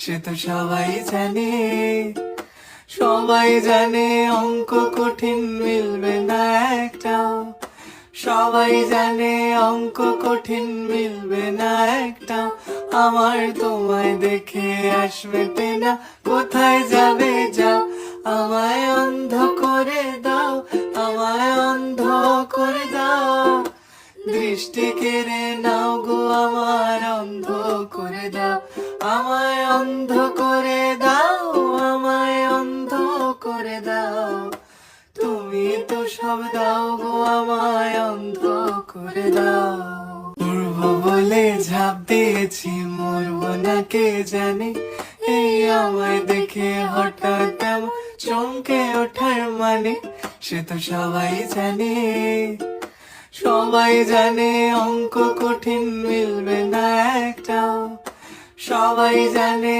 সে তো সবাই জানে। সবাই জানে অঙ্ক কঠিন মিলবে না একটাও, সবাই জানে অঙ্ক কঠিন মিলবে না একটাও। আমার তোমায় দেখে আসবে না, কোথায় যাবে যাও। আমায় অন্ধ করে দাও, আমায় অন্ধ করে দাও, দৃষ্টি কেড়ে নাও গো আমার, অন্ধ করে দাও। আমায় অন্ধ করে দাও, আমায় অন্ধ করে দাও, তুমি তো সব দাও গো আমায় অন্ধ করে দাও। মরবো বলে ঝাঁপ দিয়েছি, মরবো না কে জানে। এই আমায় দেখে হঠাৎ এমন চমকে ওঠার মানে, সে তো সবাই জানে। সবাই জানে অঙ্ক কঠিন মিলবে না একটাও, সবাই জানে